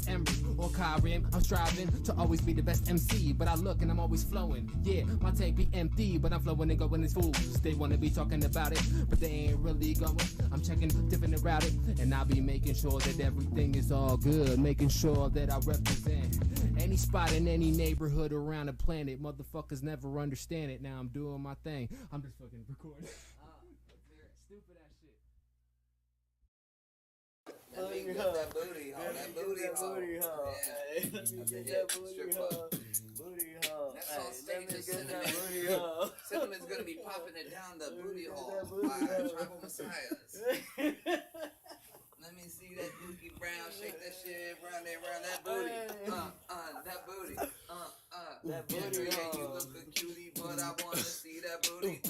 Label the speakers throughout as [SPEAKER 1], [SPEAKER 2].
[SPEAKER 1] Emery or Kyrie. I'm striving to always be the best MC, but I look and I'm always flowing. Yeah, my tank be empty, but I'm flowing and going as fools. They wanna be talking about it, but they ain't really going. I'm checking different around it, and I'll be making sure that everything is all good, making sure that I represent any spot in any neighborhood around the planet. Motherfuckers never understand it. Now I'm doing my thing. I'm just fucking recording. Stupid ass shit.
[SPEAKER 2] Let me get that booty hole. That booty hole. Yeah.
[SPEAKER 3] Let me get that booty hole. Booty hole.
[SPEAKER 2] That's on stage to Cinnamon. Cinnamon's gonna be popping it down the booty hole. Tribal Messiahs. Let me see that Dookie Brown shake that shit around that booty. That booty.
[SPEAKER 3] That booty
[SPEAKER 2] hole. You look a cutie, but I wanna see that booty.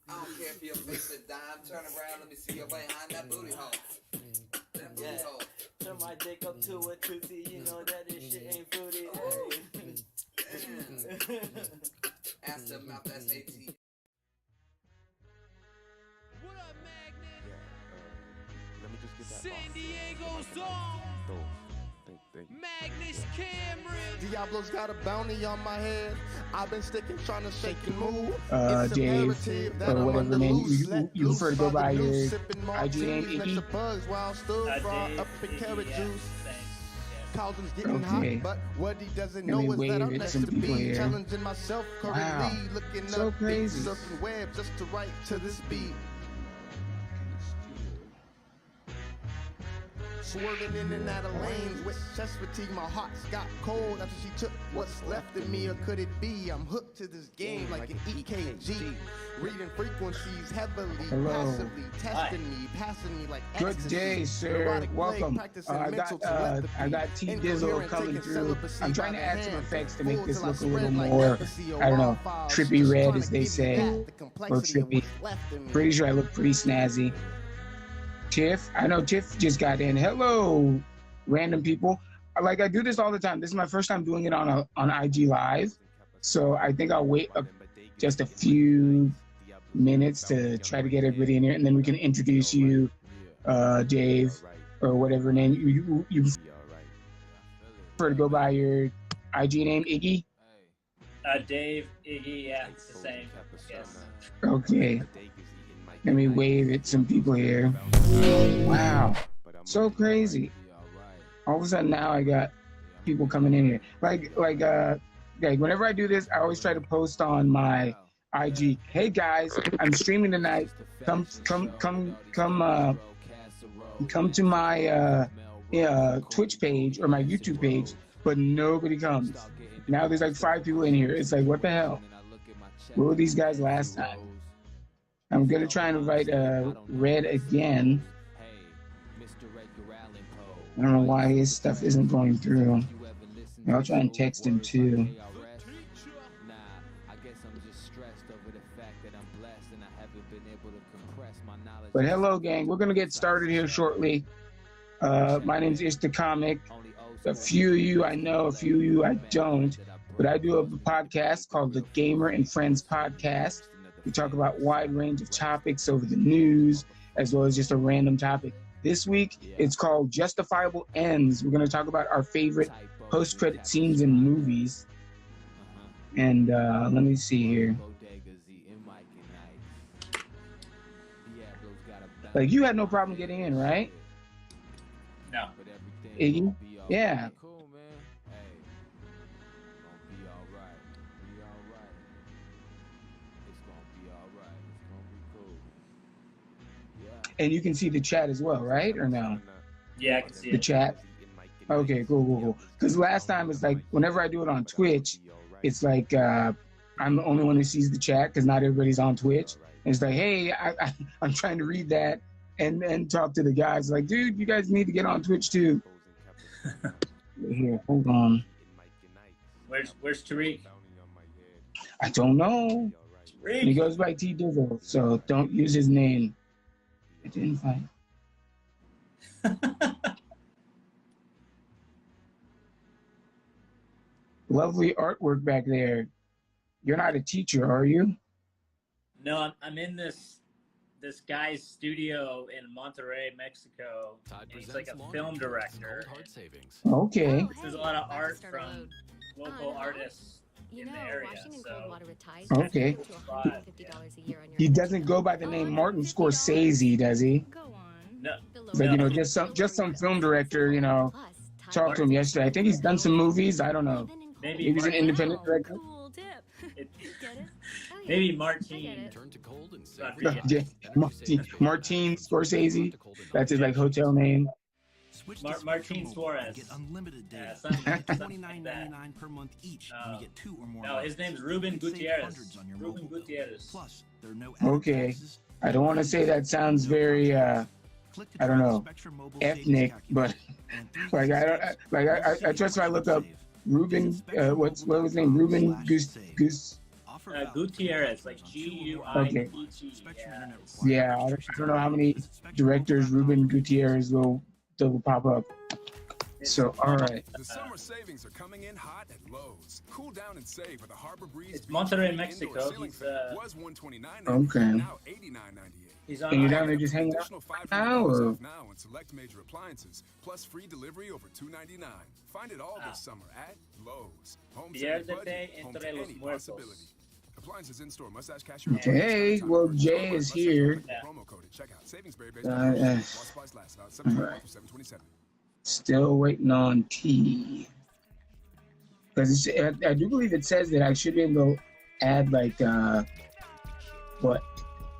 [SPEAKER 2] I don't care if your face a dime. Turn around, let me see your behind that booty hole. That booty hole.
[SPEAKER 3] Turn my dick up to a tootsie, you know that this shit ain't fruity.
[SPEAKER 2] Ass to mouth, that's AT.
[SPEAKER 1] What up, Magnet?
[SPEAKER 4] Let me just get that
[SPEAKER 1] San Diego's on.
[SPEAKER 4] Thank you.
[SPEAKER 1] Magnus Cameron.
[SPEAKER 4] Diablo's got a bounty on my head. I've been sticking, trying to shake and move.
[SPEAKER 5] Dave, or whatever name you prefer to go by your IG name, Iggy. Okay.
[SPEAKER 4] But what he doesn't
[SPEAKER 5] Let me
[SPEAKER 4] know is that I'm
[SPEAKER 5] wave at
[SPEAKER 4] next
[SPEAKER 5] some
[SPEAKER 4] to
[SPEAKER 5] people
[SPEAKER 4] be
[SPEAKER 5] here.
[SPEAKER 4] challenging myself currently,
[SPEAKER 5] Wow.
[SPEAKER 4] looking
[SPEAKER 5] So
[SPEAKER 4] up
[SPEAKER 5] crazy.
[SPEAKER 4] beats, surfing web just to write to this beat. Swerving in and out of lanes with chest fatigue, my heart's got cold after she took what's left of me. Or could it be I'm hooked to this game like an EKG? Reading frequencies heavily,
[SPEAKER 5] Hello.
[SPEAKER 4] passively, testing me, passing me like
[SPEAKER 5] Good
[SPEAKER 4] ecstasy.
[SPEAKER 5] day, sir.
[SPEAKER 4] Neurotic
[SPEAKER 5] Welcome.
[SPEAKER 4] plague, practicing
[SPEAKER 5] I
[SPEAKER 4] mental
[SPEAKER 5] got
[SPEAKER 4] telepathy.
[SPEAKER 5] T Dizzle
[SPEAKER 4] Incoherent,
[SPEAKER 5] coming
[SPEAKER 4] taking
[SPEAKER 5] through.
[SPEAKER 4] celibacy
[SPEAKER 5] I'm trying
[SPEAKER 4] by
[SPEAKER 5] to
[SPEAKER 4] the
[SPEAKER 5] add some
[SPEAKER 4] hand.
[SPEAKER 5] effects to make
[SPEAKER 4] Full
[SPEAKER 5] this
[SPEAKER 4] till I
[SPEAKER 5] look a little
[SPEAKER 4] spread like
[SPEAKER 5] more,
[SPEAKER 4] leprosy or
[SPEAKER 5] I don't know,
[SPEAKER 4] wildfire.
[SPEAKER 5] trippy
[SPEAKER 4] Just
[SPEAKER 5] red,
[SPEAKER 4] trying
[SPEAKER 5] as
[SPEAKER 4] to
[SPEAKER 5] they
[SPEAKER 4] give you
[SPEAKER 5] say,
[SPEAKER 4] that, the
[SPEAKER 5] or
[SPEAKER 4] complexity of
[SPEAKER 5] trippy.
[SPEAKER 4] what's left in me.
[SPEAKER 5] Pretty sure I look pretty snazzy. Tiff, I know Tiff just got in. Hello, random people. Like, I do this all the time. This is my first time doing it on IG Live, so I think I'll wait just a few minutes to try to get everybody in here, and then we can introduce you, Dave, or whatever name you prefer to go by your IG name, Iggy.
[SPEAKER 6] Dave, Iggy, yeah, it's the same. Yes.
[SPEAKER 5] Okay. Let me wave at some people here. Wow, so crazy. All of a sudden now I got people coming in here. Like whenever I do this, I always try to post on my IG. Hey guys, I'm streaming tonight. Come to my Twitch page or my YouTube page, but nobody comes. Now there's like 5 people in here. It's like, what the hell? Where were these guys last time? I'm gonna try and invite Red again. I don't know why his stuff isn't going through. I'll try and text him too. But hello, gang. We're gonna get started here shortly. My name's Ish the Comic. A few of you I know, a few of you I don't. But I do have a podcast called the Gamer and Friends Podcast. We talk about a wide range of topics over the news, as well as just a random topic. This week, it's called Justifiable Ends. We're going to talk about our favorite post-credit scenes in movies. And let me see here. Like, you had no problem getting in, right?
[SPEAKER 6] No.
[SPEAKER 5] Iggy? Yeah. And you can see the chat as well, right? Or no?
[SPEAKER 6] Yeah, I can see
[SPEAKER 5] The
[SPEAKER 6] it.
[SPEAKER 5] chat? Okay, cool. Because last time it's like, whenever I do it on Twitch, it's like I'm the only one who sees the chat because not everybody's on Twitch. And it's like, hey, I'm trying to read that and talk to the guys. Like, dude, you guys need to get on Twitch too. Here, hold on.
[SPEAKER 6] Where's Tariq?
[SPEAKER 5] I don't know.
[SPEAKER 6] Tariq.
[SPEAKER 5] He goes by T Dizzle, so don't use his name. I didn't find. Lovely artwork back there. You're not a teacher, are you?
[SPEAKER 6] No, I'm in this this guy's studio in Monterrey, Mexico. And he's like a film director.
[SPEAKER 5] Okay.
[SPEAKER 6] There's a lot of art from local artists in the area. So
[SPEAKER 5] Okay. He doesn't go by the name Martin Scorsese, does he?
[SPEAKER 6] No.
[SPEAKER 5] But you know, just some film director. You know, talked to him yesterday. I think he's done some movies. I don't know.
[SPEAKER 6] Maybe
[SPEAKER 5] He's an independent director.
[SPEAKER 6] Maybe Martin.
[SPEAKER 5] Martin Scorsese. That's his like hotel name.
[SPEAKER 6] Martin Suarez. Yeah, something like that.
[SPEAKER 7] per month each. You get 2 or more.
[SPEAKER 6] No, his name's Ruben Gutierrez. Ruben Gutierrez.
[SPEAKER 5] Okay. I don't want to say that sounds very I don't know, ethnic, but like I trust if I look up Ruben, what was his name? Ruben Goose.
[SPEAKER 6] Gutierrez, like Guiet.
[SPEAKER 5] Yeah, I don't know how many directors Ruben Gutierrez will pop up. So, all right.
[SPEAKER 8] The summer savings are coming in hot at Lowe's. Cool down and save with a Harbor Breeze.
[SPEAKER 6] It's Monterrey, Mexico. He's
[SPEAKER 8] was $129.98,
[SPEAKER 5] okay.
[SPEAKER 8] now $89.98.
[SPEAKER 6] He's on.
[SPEAKER 5] And you're down there just hanging out now, or?
[SPEAKER 8] Now on select major appliances, plus free delivery over $2.99. Find it all this summer at Lowe's. Home
[SPEAKER 6] Piérdete entre los muertos.
[SPEAKER 8] Appliances in store. Mustache cashier.
[SPEAKER 5] Okay, well, Jay is here.
[SPEAKER 8] Promo code at checkout. Savings berry
[SPEAKER 5] Right. Still waiting on T. Because I do believe it says that I should be able to add like,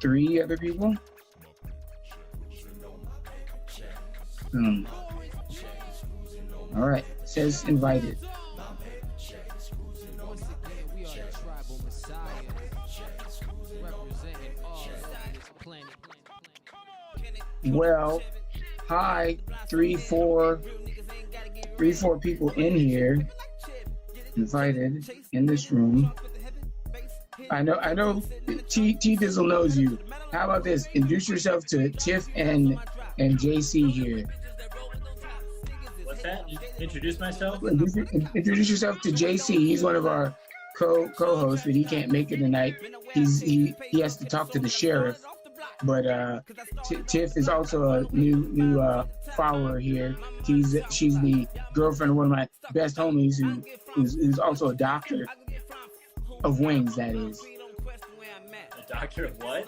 [SPEAKER 5] 3 other people? All right, it says invited. Well, hi, 3-4 people in here, invited in this room. I know. T Dizzle knows you. How about this? Introduce yourself to Tiff and JC here.
[SPEAKER 6] What's that? Introduce myself?
[SPEAKER 5] Introduce yourself to JC. He's one of our co-hosts, but he can't make it tonight. He has to talk to the sheriff. But Tiff is also a new follower here. She's the girlfriend of one of my best homies who's also a doctor of wings, that is.
[SPEAKER 6] A doctor of what?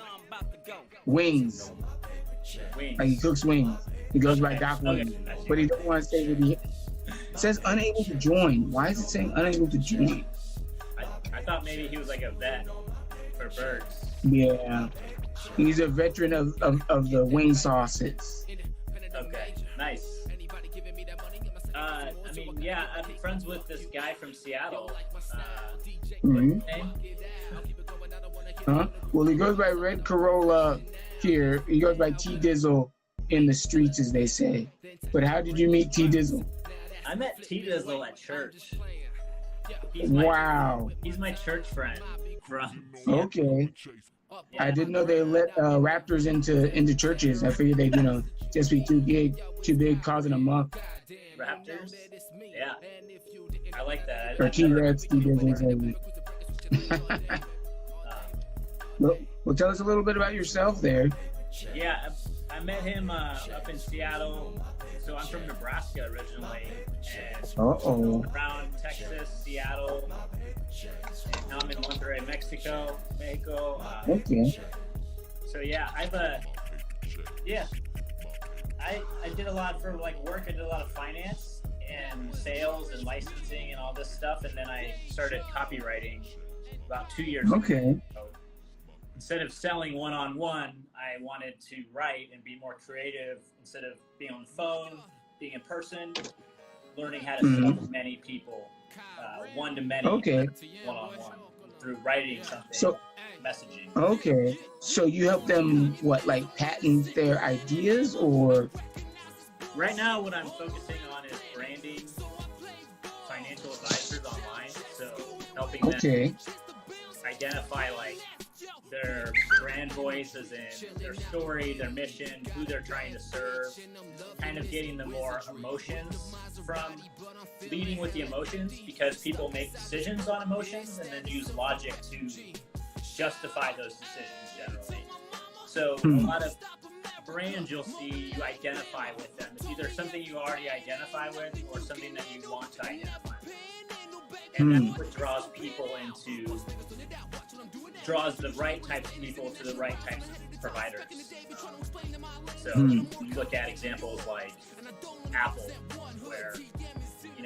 [SPEAKER 5] Wings.
[SPEAKER 6] Wings.
[SPEAKER 5] Like he cooks wings. He goes by Doc Wings. But he don't want to say that it says unable to join. Why is it saying unable to join?
[SPEAKER 6] I thought maybe he was like a vet for birds.
[SPEAKER 5] Yeah. He's a veteran of the wing sauces.
[SPEAKER 6] Okay, nice. I'm friends with this guy from Seattle.
[SPEAKER 5] Well, he goes by Red Corolla here. He goes by T Dizzle in the streets, as they say. But how did you meet T Dizzle?
[SPEAKER 6] I met T Dizzle at church. He's my church friend from.
[SPEAKER 5] Okay. Yeah. I didn't know they let raptors into churches. I figured they'd just be too big, causing a muck.
[SPEAKER 6] Raptors? Yeah. I like that.
[SPEAKER 5] Or T-Rex, Well, tell us a little bit about yourself there.
[SPEAKER 6] Yeah, I met him up in Seattle. So I'm from Nebraska originally. And around Texas, Seattle. And now I'm in Monterrey, Mexico.
[SPEAKER 5] Okay.
[SPEAKER 6] So yeah, I did a lot for work. I did a lot of finance and sales and licensing and all this stuff, and then I started copywriting about 2 years ago. So instead of selling one-on-one, I wanted to write and be more creative. Instead of being on the phone, being in person, learning how to sell to many people, one-to-many, one-on-one, through writing something, messaging.
[SPEAKER 5] Okay, so you help them, patent their ideas, or?
[SPEAKER 6] Right now, what I'm focusing on is branding financial advisors online, so helping them identify, their brand voice, as in their story, their mission, who they're trying to serve, kind of getting the more emotions from leading with the emotions, because people make decisions on emotions and then use logic to justify those decisions generally. So a lot of brands you'll see, you identify with them. It's either something you already identify with or something that you want to identify with. And that's what draws people draws the right types of people to the right types of providers. So you look at examples like Apple, where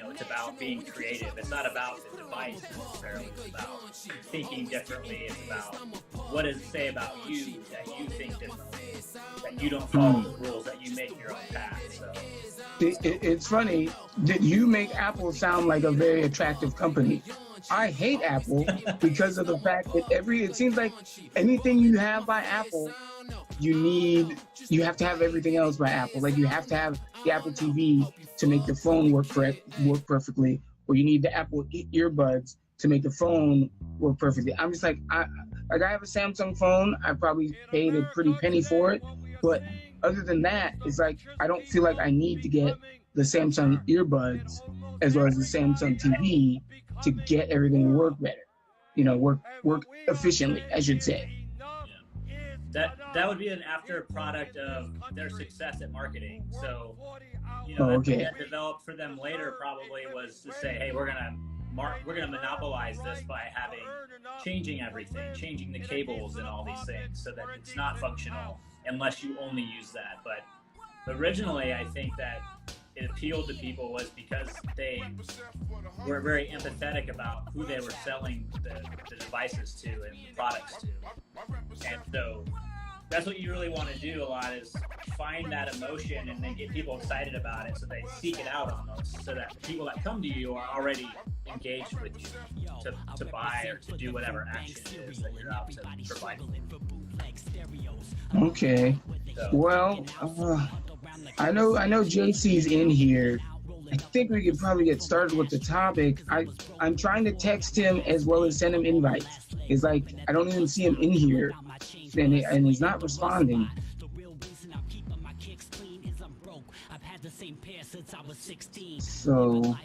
[SPEAKER 6] it's about being creative. It's not about the device necessarily. It's about thinking differently. It's about what does it say about you that you think differently, that you don't follow the rules, that you make your own path. So
[SPEAKER 5] it's funny that you make Apple sound like a very attractive company. I hate Apple because of the fact that it seems like anything you have by Apple, you have to have everything else by Apple. Like you have to have the Apple TV to make the phone work perfectly, or you need the Apple earbuds to make the phone work perfectly. I'm just like, I have a Samsung phone. I probably paid a pretty penny for it, but other than that, it's like I don't feel like I need to get the Samsung earbuds as well as the Samsung TV to get everything to work better. Work efficiently, I should say.
[SPEAKER 6] That would be an after product of their success at marketing. So, that developed for them later probably was to say, hey, we're gonna monopolize this by changing everything, changing the cables and all these things, so that it's not functional unless you only use that. But originally, I think that it appealed to people was because they were very empathetic about who they were selling the devices to and the products to. And so that's what you really want to do a lot, is find that emotion and then get people excited about it so they seek it out almost, so that the people that come to you are already engaged with you to buy or to do whatever action it is that you're out to provide.
[SPEAKER 5] Okay.
[SPEAKER 6] So,
[SPEAKER 5] well, I know JC's in here. I think we could probably get started with the topic. I'm trying to text him as well as send him invites. It's like I don't even see him in here, and he's not responding. So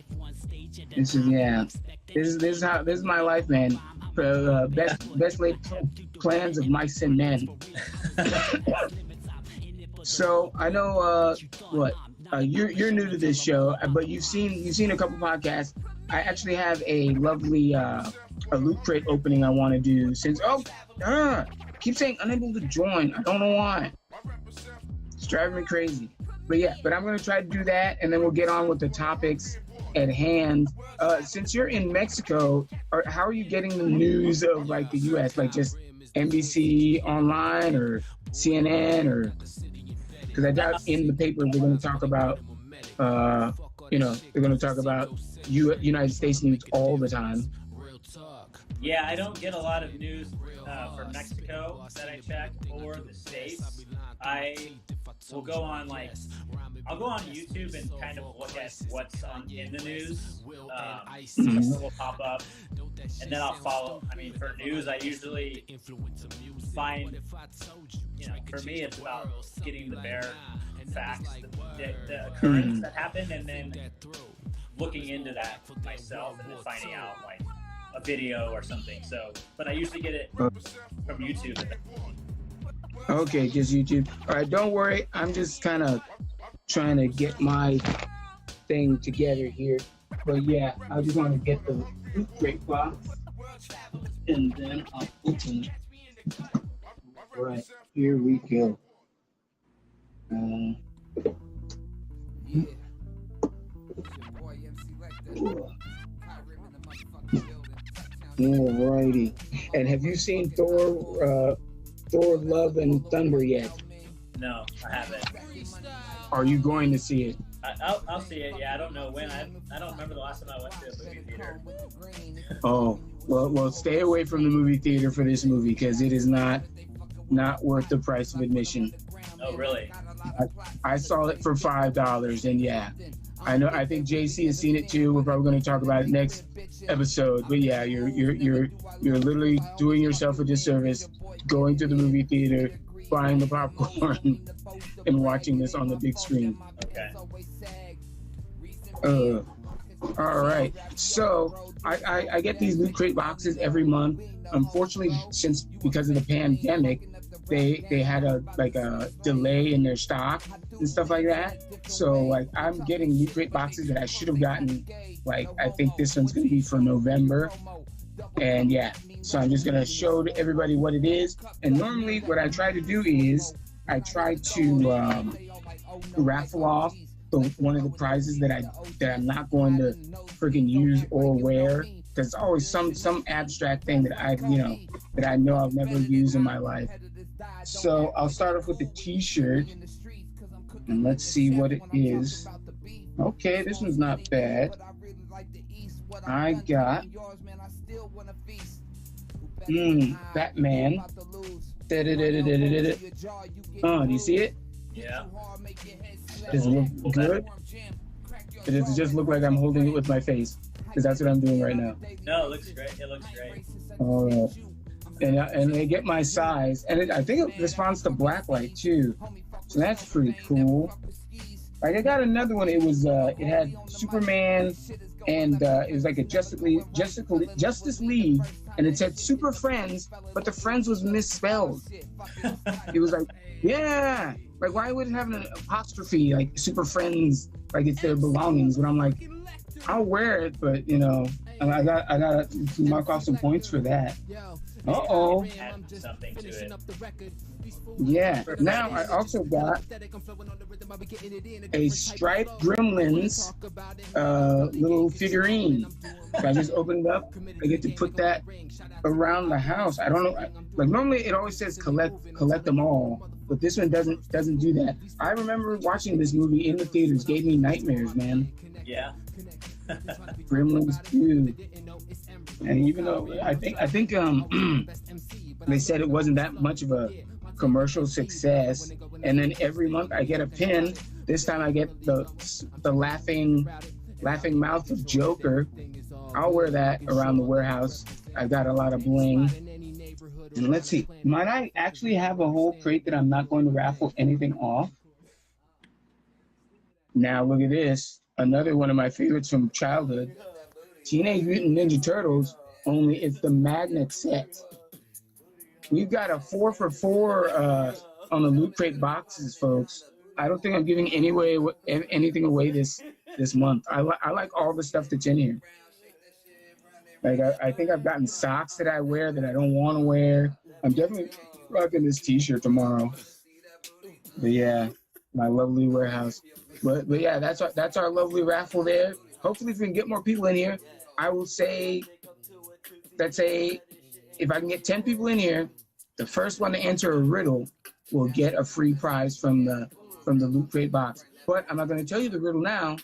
[SPEAKER 5] this is my life, man. Best laid plans of mice and men. So I know you're new to this show, but you've seen a couple podcasts. I actually have a lovely a Loot Crate opening I want to do since keep saying unable to join. I don't know why. It's driving me crazy. But I'm gonna try to do that, and then we'll get on with the topics at hand. Since you're in Mexico, how are you getting the news of like the U.S. like just NBC online or CNN or? Because I doubt in the paper they're going to talk about, they're going to talk about United States news all the time.
[SPEAKER 6] Yeah, I don't get a lot of news from Mexico that I check, or the States. I will go on I'll go on YouTube and kind of look at what's in the news. Something will pop up, and then I'll follow. I mean, for news, I usually find, for me, it's about getting the bare facts, the occurrence that happened, and then looking into that myself and then finding out like a video or something. So, but I usually get it from YouTube.
[SPEAKER 5] Okay, just YouTube. All right, don't worry. I'm just kind of trying to get my thing together here. But yeah, I just want to get the Loot Crate box, and then I'll open it. Right, here we go. Alrighty. And have you seen Thor, Love and Thunder yet?
[SPEAKER 6] No, I haven't.
[SPEAKER 5] Are you going to see it?
[SPEAKER 6] I'll see it. Yeah, I don't know when. I don't remember the last time I went to a movie theater.
[SPEAKER 5] Oh, well, stay away from the movie theater for this movie because it is not worth the price of admission.
[SPEAKER 6] Oh, really?
[SPEAKER 5] I saw it for $5, and yeah, I know. I think JC has seen it too. We're probably going to talk about it next episode. But yeah, you're literally doing yourself a disservice going to the movie theater, buying the popcorn, and watching this on the big screen.
[SPEAKER 6] Okay.
[SPEAKER 5] All right. So I get these Loot Crate boxes every month. Unfortunately, because of the pandemic, they had a delay in their stock and stuff like that. So like I'm getting Loot Crate boxes that I should have gotten. Like I think this one's gonna be for November. And yeah, so I'm just gonna show to everybody what it is. And normally what I try to do is I try to raffle off one of the prizes that I'm not going to freaking use or wear. There's always some abstract thing that I know I'll never use in my life. So I'll start off with the T-shirt, and let's see what it is. Okay, this one's not bad. I got Batman. Oh, do you see it?
[SPEAKER 6] Yeah.
[SPEAKER 5] Does it look good? Or does it just look like I'm holding it with my face? Because that's what I'm doing right now.
[SPEAKER 6] No, it looks great. It looks great.
[SPEAKER 5] All right. And they get my size, and I think it responds to blacklight too, so that's pretty cool. Like I got another one. It was it had Superman, and it was like a Justice League, and it said Super Friends, but the Friends was misspelled. It was like, yeah, like why would it have an apostrophe like Super Friends, like it's their belongings? But I'm like, I'll wear it, but I got to mark off some points for that. Uh-oh.
[SPEAKER 6] Add something to it.
[SPEAKER 5] Yeah. Now I also got a striped Gremlins little figurine. So I just opened it up. I get to put that around the house. I don't know. Like normally it always says collect them all, but this one doesn't do that. I remember watching this movie in the theaters. Gave me nightmares, man.
[SPEAKER 6] Yeah.
[SPEAKER 5] Gremlins 2. And even though I think they said it wasn't that much of a commercial success, and then every month I get a pin. This time I get the laughing mouth of Joker. I'll wear that around the warehouse. I've got a lot of bling. And let's see, might I actually have a whole crate that I'm not going to raffle anything off? Now look at this. Another one of my favorites from childhood, Teenage Mutant Ninja Turtles, only it's the magnet set. We've got a 4 for 4 on the Loot Crate boxes, folks. I don't think I'm giving anything away this month. I like all the stuff that's in here. Like I think I've gotten socks that I wear that I don't want to wear. I'm definitely rocking this T-shirt tomorrow. But yeah, my lovely warehouse. But yeah, that's our lovely raffle there. Hopefully, if we can get more people in here, I will say, let's say, if I can get 10 people in here, the first one to answer a riddle will get a free prize from the Loot Crate box. But I'm not going to tell you the riddle now.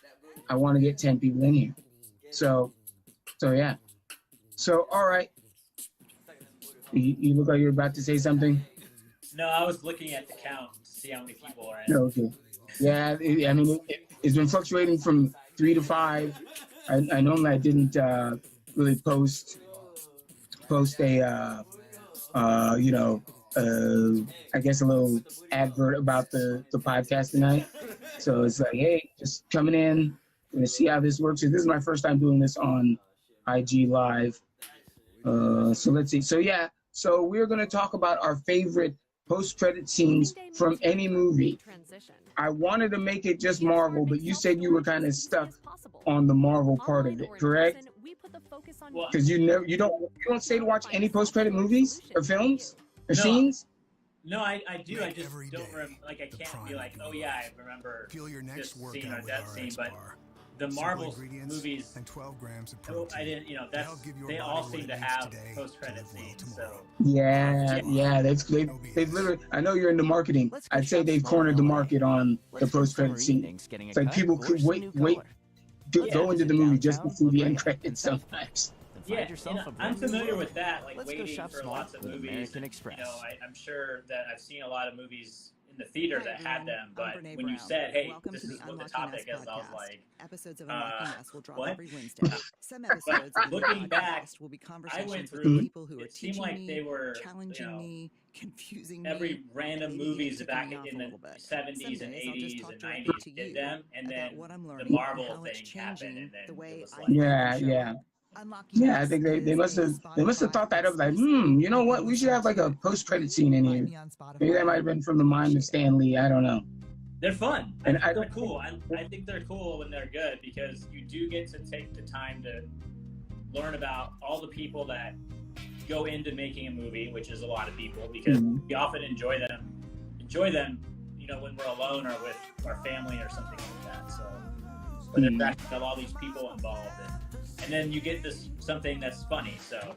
[SPEAKER 5] I want to get 10 people in here. So yeah. So all right. You look like you're about to say something.
[SPEAKER 6] No, I was looking at the count to see how many people are in.
[SPEAKER 5] Okay. Yeah, it's been fluctuating from 3 to 5. I normally I didn't really post a I guess a little advert about the podcast tonight. So it's like, hey, just coming in, gonna see how this works. This is my first time doing this on IG Live. So let's see. So yeah, so we're gonna talk about our favorite post-credit scenes from any movie. I wanted to make it just Marvel, but you said you were kind of stuck on the Marvel part of it, correct? Because you don't say to watch any post-credit movies or films or scenes.
[SPEAKER 6] No, I do. I just don't remember. Like I can't be like, oh yeah, I remember this scene or that scene. But the Marvel movies,
[SPEAKER 8] and 12 grams of
[SPEAKER 6] I didn't. They all seem to have post-credit scenes. So
[SPEAKER 5] yeah, they've literally. I know you're into marketing. I'd say they've cornered the market on the post-credit scene. It's like people could wait, go into the movie just to see the end credits sometimes.
[SPEAKER 6] Yeah, I'm familiar with that, like waiting for lots of movies. And, I'm sure that I've seen a lot of movies in the theater that had them, but when you said, hey, this is what the topic is, I was like,
[SPEAKER 9] episodes of Unlocking Us will drop every Wednesday. Some
[SPEAKER 6] but
[SPEAKER 9] episodes of
[SPEAKER 6] looking back,
[SPEAKER 9] will be
[SPEAKER 6] I
[SPEAKER 9] conversations
[SPEAKER 6] went
[SPEAKER 9] with
[SPEAKER 6] through,
[SPEAKER 9] people who are
[SPEAKER 6] it seemed
[SPEAKER 9] teaching
[SPEAKER 6] like they were,
[SPEAKER 9] challenging me, confusing me.
[SPEAKER 6] every random movies
[SPEAKER 9] took
[SPEAKER 6] back
[SPEAKER 9] me off
[SPEAKER 6] in
[SPEAKER 9] a
[SPEAKER 6] the
[SPEAKER 9] little bit.
[SPEAKER 6] 70s
[SPEAKER 9] Some
[SPEAKER 6] and
[SPEAKER 9] days I'll just
[SPEAKER 6] 80s
[SPEAKER 9] talk
[SPEAKER 6] and
[SPEAKER 9] directly
[SPEAKER 6] 90s
[SPEAKER 9] to
[SPEAKER 6] did
[SPEAKER 9] you
[SPEAKER 6] them, and
[SPEAKER 9] about
[SPEAKER 6] then
[SPEAKER 9] what I'm
[SPEAKER 6] the
[SPEAKER 9] learning and
[SPEAKER 6] Marvel
[SPEAKER 9] how it's
[SPEAKER 6] thing happened,
[SPEAKER 9] changing
[SPEAKER 6] and then
[SPEAKER 9] the way
[SPEAKER 6] it was
[SPEAKER 9] I
[SPEAKER 6] like,
[SPEAKER 9] view the
[SPEAKER 5] Yeah,
[SPEAKER 9] show.
[SPEAKER 5] yeah. Yeah, I think they must have thought that up, like, you know what, we should have like a post-credit scene in here. Maybe that might have been from the mind of Stan Lee. I don't know.
[SPEAKER 6] They're fun. And they're cool. I think they're cool when they're good because you do get to take the time to learn about all the people that go into making a movie, which is a lot of people, because we often enjoy them, you know, when we're alone or with our family or something like that. So, but there's actually all these people involved, and then you get something that's funny. So,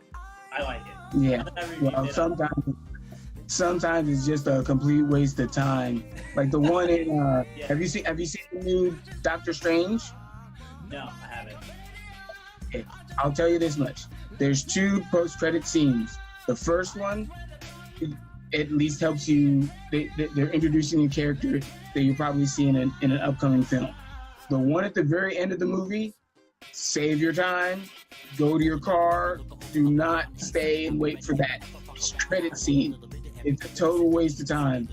[SPEAKER 6] I like it.
[SPEAKER 5] Yeah. Well, sometimes it's just a complete waste of time. Like the one in have you seen the new Doctor Strange?
[SPEAKER 6] No, I haven't.
[SPEAKER 5] Okay. I'll tell you this much. There's 2 post-credit scenes. The first one at least helps you. They're introducing a character that you'll probably see in an upcoming film. The one at the very end of the movie, save your time, go to your car, do not stay and wait for that credit scene. It's a total waste of time.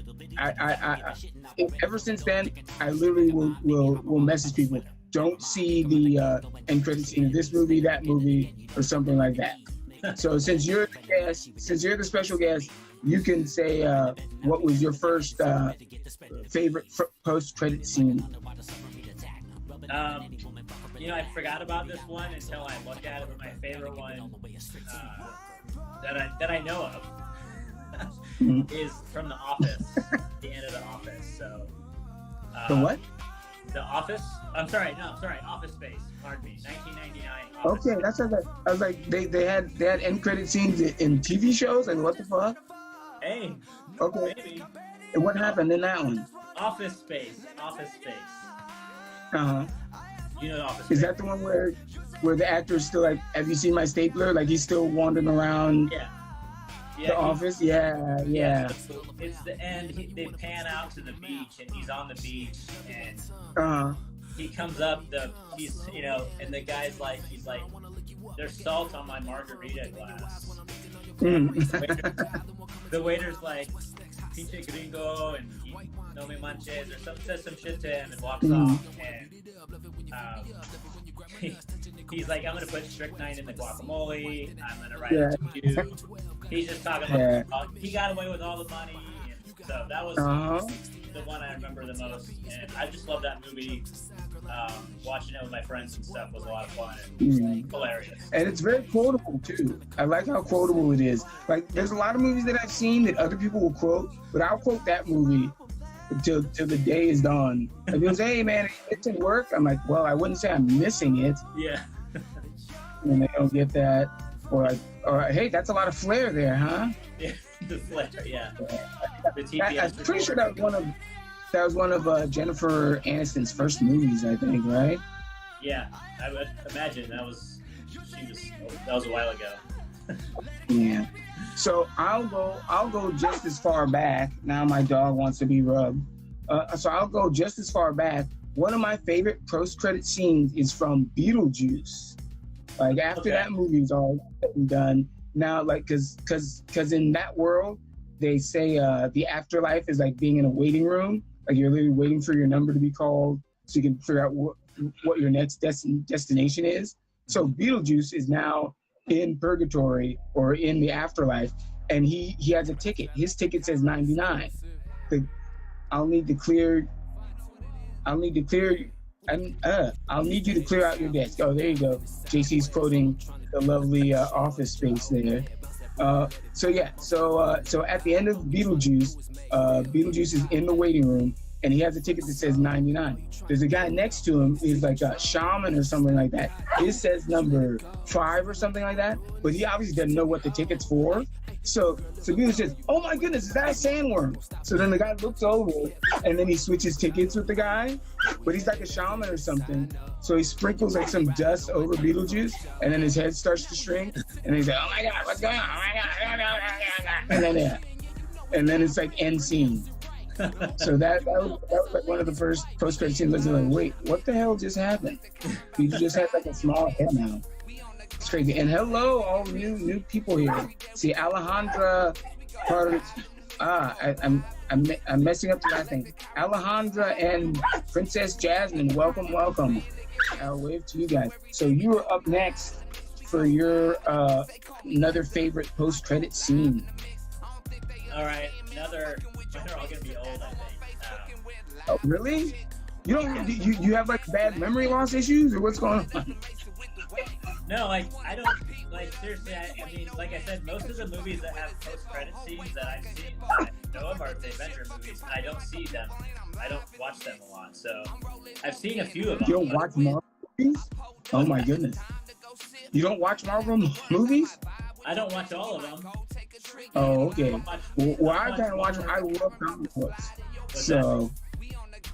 [SPEAKER 5] Ever since then, I literally will message people. Don't see the end credit scene of this movie, that movie, or something like that. So since you're the guest, since you're the special guest, you can say what was your first favorite post-credit scene.
[SPEAKER 6] You know, I forgot about this one until I looked at it. But my favorite one that I know of is from The Office, the end of The Office. So
[SPEAKER 5] the what?
[SPEAKER 6] The Office. Office Space. Pardon me. 1999.
[SPEAKER 5] Okay, that's what I was like. They had end credit scenes in TV shows, and what the fuck?
[SPEAKER 6] Hey.
[SPEAKER 5] Okay.
[SPEAKER 6] Maybe.
[SPEAKER 5] And what happened in that one?
[SPEAKER 6] Office Space.
[SPEAKER 5] Uh-huh.
[SPEAKER 6] You know The Office.
[SPEAKER 5] Is that the one where the actor's still like, have you seen my stapler? Like he's still wandering around the office? Yeah.
[SPEAKER 6] It's the end. They pan out to the beach, and he's on the beach, and he comes up. And the guy's like, he's like, there's salt on my margarita glass. The waiter's like, pinche gringo, and no me manches, or says some shit to him and walks off. And he's like, I'm gonna put strychnine in the guacamole. I'm gonna write it to you. He's just talking about he got away with all the money. And so that was the one I remember the most. And I just love that movie. Watching it with my friends and stuff was a lot of fun and hilarious.
[SPEAKER 5] And it's very quotable too. I like how quotable it is. Like there's a lot of movies that I've seen that other people will quote, but I'll quote that movie till the day is done. If people say, hey man, it didn't work, I'm like, well, I wouldn't say I'm missing it.
[SPEAKER 6] Yeah.
[SPEAKER 5] And they don't get that. Or hey, that's a lot of flair there, huh?
[SPEAKER 6] Yeah, the flair, yeah.
[SPEAKER 5] I'm pretty sure that was one of Jennifer Aniston's first movies, I think, right?
[SPEAKER 6] Yeah, I would imagine that was a while ago.
[SPEAKER 5] Yeah. So I'll go just as far back. Now my dog wants to be rubbed. So I'll go just as far back. One of my favorite post-credit scenes is from Beetlejuice. Like after that movie is all done, now like cause in that world they say the afterlife is like being in a waiting room. Like you're literally waiting for your number to be called so you can figure out what your next destination is. So Beetlejuice is now in purgatory or in the afterlife, and he has a ticket. His ticket says 99. I'll need you to clear out your desk. Oh, there you go. JC's quoting the lovely Office Space there. So at the end of Beetlejuice, Beetlejuice is in the waiting room, and he has a ticket that says 99. There's a guy next to him, he's like a shaman or something like that. His says number 5 or something like that, but he obviously doesn't know what the ticket's for. So Beetlejuice says, oh my goodness, is that a sandworm? So then the guy looks over, and then he switches tickets with the guy, but he's like a shaman or something. So he sprinkles like some dust over Beetlejuice, and then his head starts to shrink, and he's like, oh my God, what's going on? Oh my God. And then it's like end scene. So that was like one of the first post-credit scenes. I was like, wait, what the hell just happened? He just has like a small head now. It's crazy. And hello, all new people here. See, Alejandra, I'm messing up the last name. Alejandra and Princess Jasmine, welcome. I'll wave to you guys. So you are up next for your another favorite post-credit scene.
[SPEAKER 6] All right, they're all gonna be old, I think.
[SPEAKER 5] Oh, really? You don't? You have like bad memory loss issues, or what's going on?
[SPEAKER 6] No, I don't, seriously, I mean, like I said, most of the movies that have post-credit scenes that I've seen, that I know of are the Avenger movies, and I don't see them. I don't watch them a lot, so I've seen a few of them.
[SPEAKER 5] You don't watch Marvel movies? Oh my goodness. You don't watch Marvel movies?
[SPEAKER 6] I don't watch all of them.
[SPEAKER 5] Oh, okay. Well, I kind of watch them. I love comic books. So,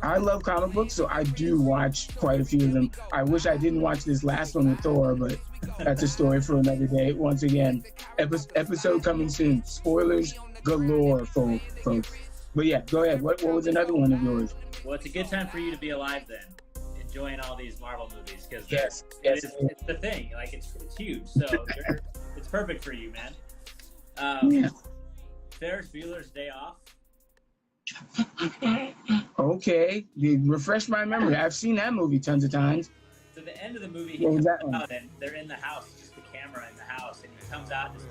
[SPEAKER 5] I love comic books, so I do watch quite a few of them. I wish I didn't watch this last one with Thor, but that's a story for another day. Once again, episode coming soon. Spoilers galore, folks. But yeah, go ahead. What was another one of yours?
[SPEAKER 6] Well, it's a good time for you to be alive then, enjoying all these Marvel movies, because
[SPEAKER 5] yes,
[SPEAKER 6] it's the thing. Like, it's huge, so it's perfect for you, man. Ferris Bueller's Day Off.
[SPEAKER 5] Okay, you refresh my memory. I've seen that movie tons of times.
[SPEAKER 6] So the end of the movie,
[SPEAKER 5] what was that
[SPEAKER 6] one? And they're in the house, just the camera in the house, and he comes out in his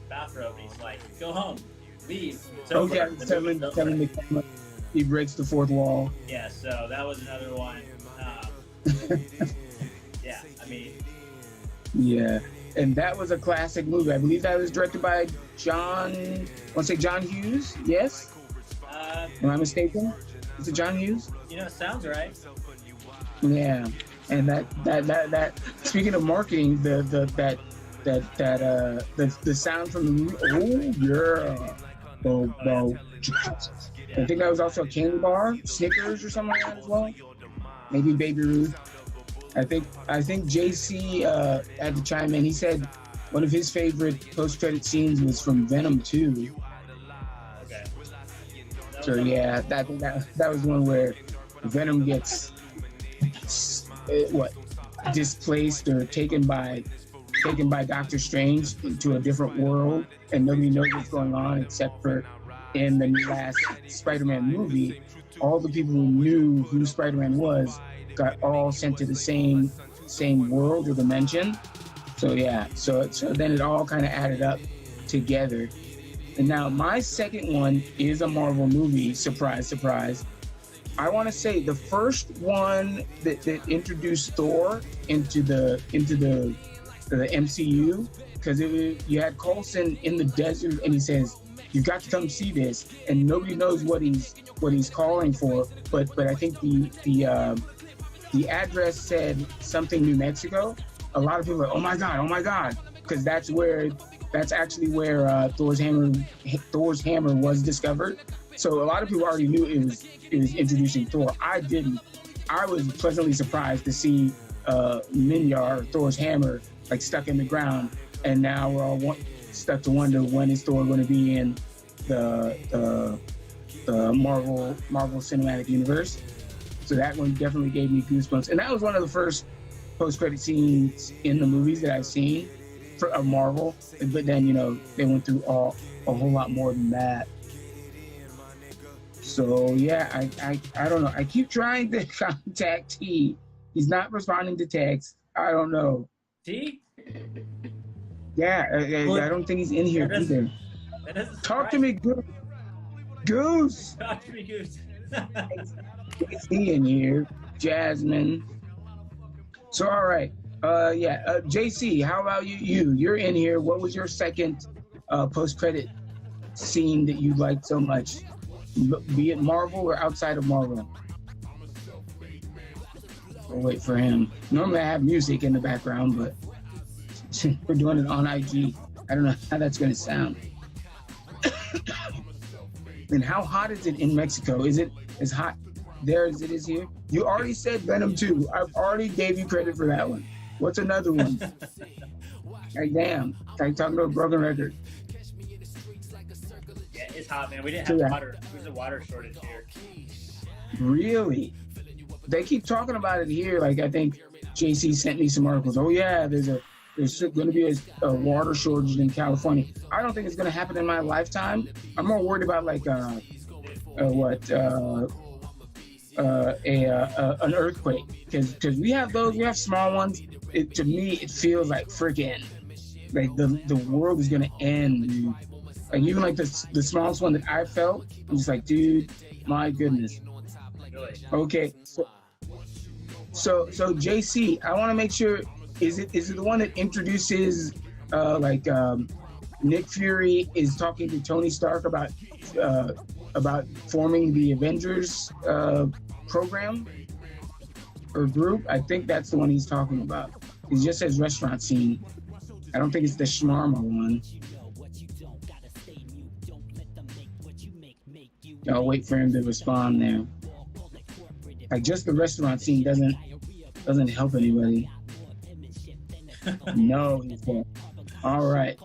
[SPEAKER 6] bathrobe, and he's like, "Go home, leave." It's over.
[SPEAKER 5] Telling the camera, he breaks the fourth wall.
[SPEAKER 6] Yeah, so that was another one. Yeah, I mean.
[SPEAKER 5] Yeah, and that was a classic movie. I believe that was directed by John Hughes. Yes. Am I mistaken? Is it John Hughes?
[SPEAKER 6] You know, it sounds right.
[SPEAKER 5] Yeah, and that. Speaking of marketing, the sound from the movie. Oh yeah. I think that was also a candy bar, Snickers or something like that as well. Maybe Baby Ruth. I think JC had to chime in. He said one of his favorite post-credit scenes was from Venom 2.
[SPEAKER 6] Okay.
[SPEAKER 5] So yeah, that was one where Venom gets displaced or taken by Doctor Strange into a different world, and nobody knows what's going on except for in the last Spider-Man movie, all the people who knew who Spider-Man was got all sent to the same world or dimension. So yeah, so then it all kind of added up together. And now my second one is a Marvel movie. Surprise, surprise. I want to say the first one that introduced Thor into the MCU, because you had Coulson in the desert, and he says, "You've got to come see this," and nobody knows what he's calling for. But I think the address said something New Mexico. A lot of people are, oh my God, because that's actually where Thor's hammer was discovered. So a lot of people already knew it was introducing Thor. I didn't. I was pleasantly surprised to see Minyar, Thor's hammer, like stuck in the ground, and now we're all stuck to wonder when is Thor going to be in the Marvel Cinematic Universe. So that one definitely gave me goosebumps, and that was one of the first post-credit scenes in the movies that I've seen of Marvel. But then they went through a whole lot more than that. So yeah, I don't know. I keep trying to contact T. He's not responding to text. I don't know.
[SPEAKER 6] T?
[SPEAKER 5] Yeah, I don't think he's in here either. Talk to me, Goose.
[SPEAKER 6] Talk to me, Goose.
[SPEAKER 5] Is he in here? Jasmine. So all right. JC, how about you? You're in here. What was your second post-credit scene that you liked so much? Be it Marvel or outside of Marvel? We'll wait for him. Normally I have music in the background, but we're doing it on IG. I don't know how that's going to sound. And how hot is it in Mexico? Is it as hot there as it is here? You already said Venom 2. I've already gave you credit for that one. What's another one? Like, damn. Like talking about a broken record.
[SPEAKER 6] Yeah, it's hot, man. We didn't have water. There's a water shortage here.
[SPEAKER 5] Really? They keep talking about it here. Like, I think JC sent me some articles. Oh yeah, there's going to be a water shortage in California. I don't think it's going to happen in my lifetime. I'm more worried about like an earthquake, because we have those. We have small ones, to me, it feels like freaking, like the world is gonna end, dude. Like even like the smallest one that I felt, I'm just like, dude, my goodness. Okay, so JC, I want to make sure, is it the one that introduces Nick Fury is talking to Tony Stark about forming the Avengers program or group? I think that's the one he's talking about. It just says restaurant scene. I don't think it's the shawarma one. I'll wait for him to respond there. Like just the restaurant scene doesn't help anybody. No, he said. All right.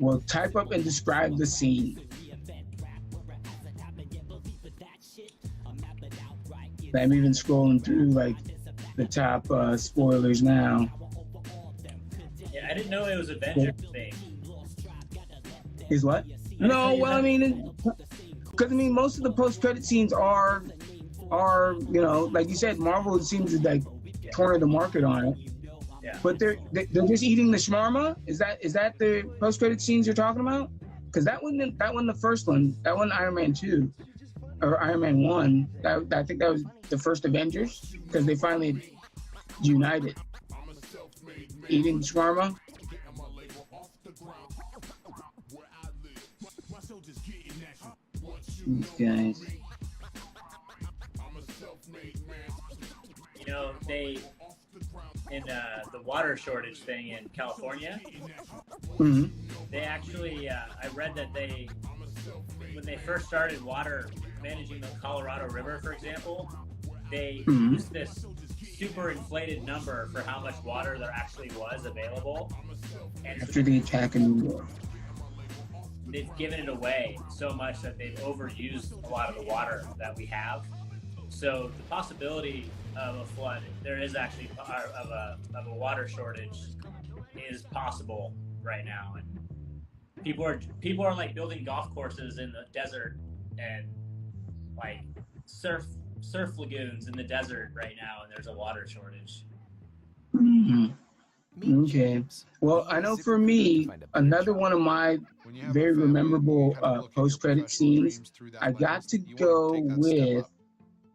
[SPEAKER 5] Well, type up and describe the scene. I'm even scrolling through like the top spoilers now.
[SPEAKER 6] Yeah, I didn't know it was Avengers thing.
[SPEAKER 5] Is what? No, well, I mean, because most of the post-credit scenes are like you said, Marvel seems to like corner the market on it.
[SPEAKER 6] Yeah.
[SPEAKER 5] But they're just eating the shawarma. Is that the post-credit scenes you're talking about? Because that wasn't the first one. That one Iron Man 2 or Iron Man 1. I think that was the first Avengers because they finally united. Eating shawarma. These guys.
[SPEAKER 6] You know, they in the water shortage thing in California.
[SPEAKER 5] Mm-hmm.
[SPEAKER 6] They actually, I read that when they first started managing the Colorado River, for example, they used this super inflated number for how much water there actually was available. And
[SPEAKER 5] after the attack in New York,
[SPEAKER 6] they've given it away so much that they've overused a lot of the water that we have. So the possibility of a flood, there is actually of a water shortage, is possible right now. And people are like building golf courses in the desert and like surf lagoons in the desert right now, and there's a water shortage.
[SPEAKER 5] Mm-hmm. Okay. Well, I know for me, another one of my very memorable post-credit scenes, I got to go with.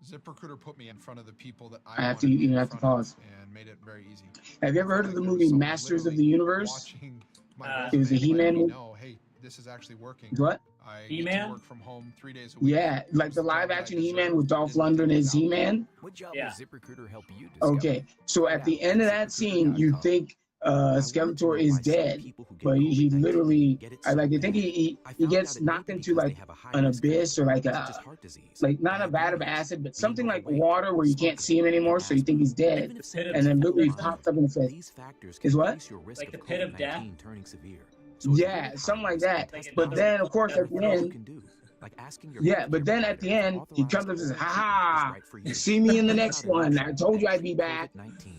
[SPEAKER 10] ZipRecruiter put me in front of the people that
[SPEAKER 5] I have to pause.
[SPEAKER 10] And made it very easy.
[SPEAKER 5] Have you ever heard of the movie Masters of the Universe? It was a He-Man movie.
[SPEAKER 10] Hey, this is actually working.
[SPEAKER 5] What?
[SPEAKER 6] He-Man?
[SPEAKER 10] Work from home 3 days a week.
[SPEAKER 5] Yeah, like the live-action He-Man with Dolph Lundgren as He-Man.
[SPEAKER 6] Yeah.
[SPEAKER 5] Okay, so at the end of that scene, you think Skeletor is dead, but he literally, I think he gets knocked into like an abyss or like not a vat of acid, but something like water where you can't see him anymore, so you think he's dead, and then literally pops up in the face. Is what?
[SPEAKER 6] Like the pit of death?
[SPEAKER 5] Yeah, something like that. But then, of course, at the end, but then at the end, he comes up and says, "Ha ha! See me in the next one. I told you I'd be back."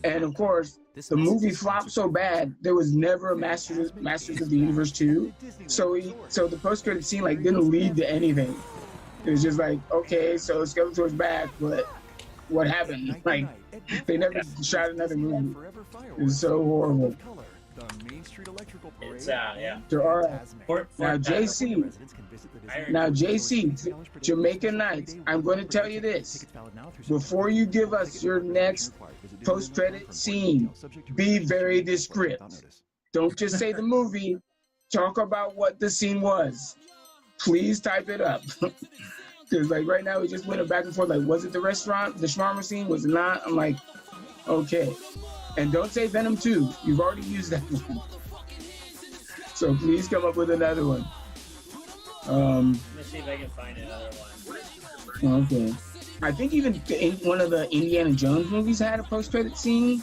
[SPEAKER 5] And of course, the movie flopped so bad, there was never a Masters of the Universe 2. So the post-credit scene didn't lead to anything. It was just like, okay, so Skeletor's back, but what happened? They never shot another movie. It was so horrible.
[SPEAKER 6] It's yeah.
[SPEAKER 5] So, all right. Now JC, Jamaica Nights, I'm going to tell you this. Before you give us your next post-credit scene, be very descriptive. Don't just say the movie. Talk about what the scene was. Please type it up. Because right now we just went back and forth. Was it the restaurant, the shawarma scene? Was it not? I'm like, okay. And don't say Venom 2. You've already used that one. So please come up with another one.
[SPEAKER 6] Let me see if I can find another one.
[SPEAKER 5] Okay. I think even one of the Indiana Jones movies had a post-credit scene.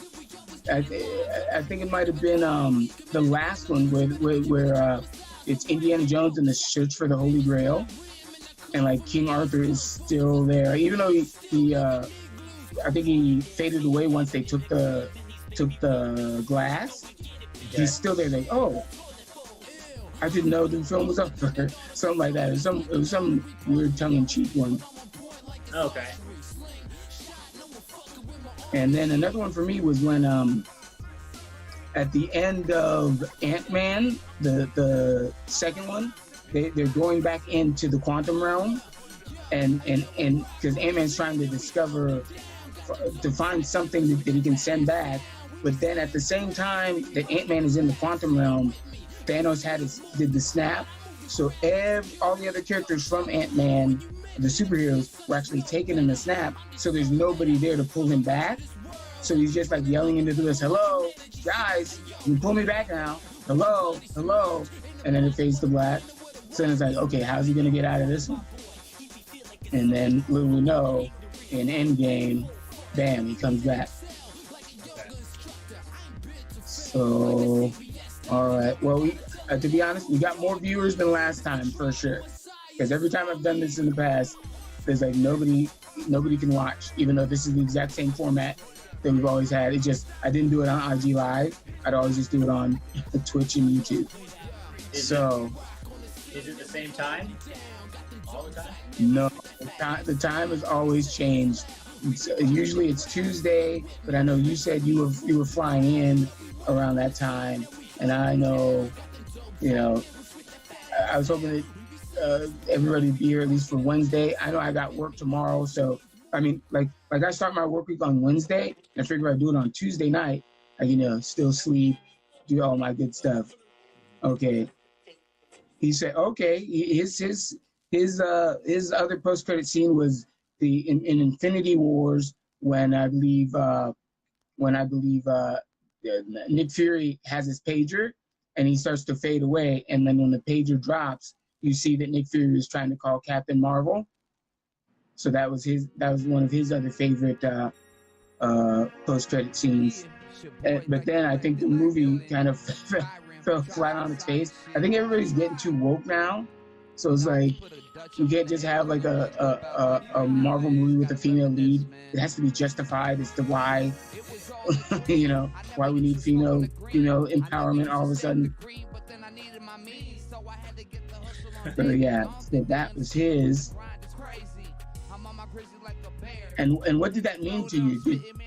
[SPEAKER 5] I think it might have been the last one where it's Indiana Jones in the search for the Holy Grail, and King Arthur is still there, even though he I think he faded away once they took the glass. Okay. He's still there. I didn't know the film was up for her. Something like that. It was some weird tongue-in-cheek one.
[SPEAKER 6] Okay.
[SPEAKER 5] And then another one for me was when at the end of Ant-Man, the second one, they're going back into the quantum realm, and because Ant-Man's trying to find something that he can send back, but then at the same time that Ant-Man is in the quantum realm, Thanos did the snap, so all the other characters from Ant-Man, the superheroes, were actually taken in the snap, so there's nobody there to pull him back. So he's just like yelling into the abyss, "Hello, guys, you pull me back now. Hello, hello." And then it fades to black. So then it's like, okay, how's he gonna get out of this one? And then little we know, in Endgame, bam, he comes back. So, all right. Well, to be honest, we got more viewers than last time for sure. Because every time I've done this in the past, there's like nobody can watch, even though this is the exact same format that we've always had. It just, I didn't do it on IG Live. I'd always just do it on Twitch and YouTube.
[SPEAKER 6] Is it the same time all the time?
[SPEAKER 5] No, the time has always changed. Usually it's Tuesday, but I know you said you were flying in around that time, and I know, I was hoping that everybody would be here at least for Wednesday. I know I got work tomorrow, so I mean, like I start my work week on Wednesday, and I figure I'd do it on Tuesday night. Still sleep, do all my good stuff. Okay. He said, okay. His other post-credit scene was in Infinity Wars when I believe Nick Fury has his pager and he starts to fade away, and then when the pager drops, you see that Nick Fury is trying to call Captain Marvel. So that was one of his other favorite post-credit scenes. But then I think the movie kind of fell flat on its face. I think everybody's getting too woke now. So it's like, you can't just have like a Marvel movie with a female lead. It has to be justified as to why, why we need female empowerment all of a sudden. So yeah, so that was his. And what did that mean to you?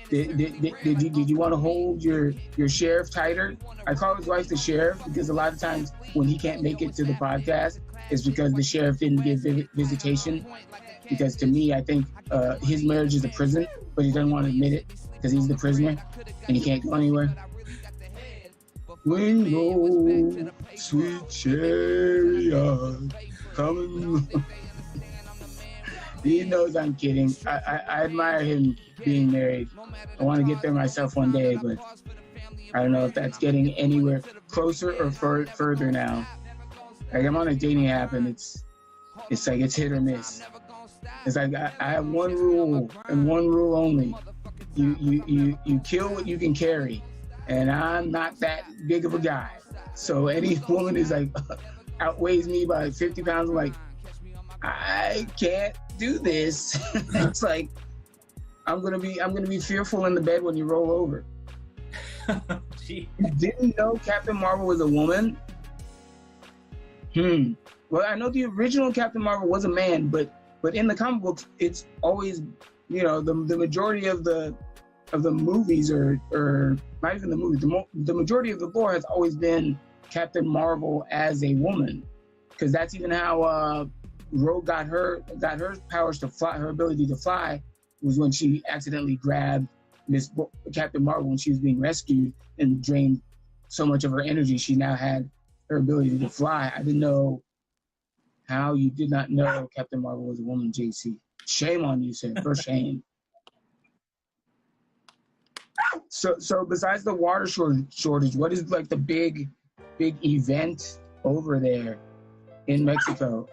[SPEAKER 5] Did you want to hold your sheriff tighter? I call his wife the sheriff because a lot of times when he can't make it to the podcast, it's because the sheriff didn't give visitation. Because to me, I think his marriage is a prison, but he doesn't want to admit it because he's the prisoner and he can't go anywhere. Wingo, sweet chariot, coming. He knows I'm kidding. I admire him being married. I want to get there myself one day, but I don't know if that's getting anywhere closer or further now. Like, I'm on a dating app and it's like it's hit or miss. It's like I have one rule and one rule only. You kill what you can carry, and I'm not that big of a guy. So any woman is like outweighs me by 50 pounds. I'm like, I can't do this. It's like I'm gonna be fearful in the bed when you roll over. Didn't know Captain Marvel was a woman. Well, I know the original Captain Marvel was a man, but in the comic books, it's always, the majority of the movies, or not even the movies, the majority of the lore has always been Captain Marvel as a woman, because that's even how Rogue got her powers to fly. Her ability to fly was when she accidentally grabbed Miss Captain Marvel when she was being rescued and drained so much of her energy. She now had her ability to fly. I didn't know how you did not know Captain Marvel was a woman, JC. Shame on you, sir. For shame. So besides the water shortage, what is like the big event over there in Mexico?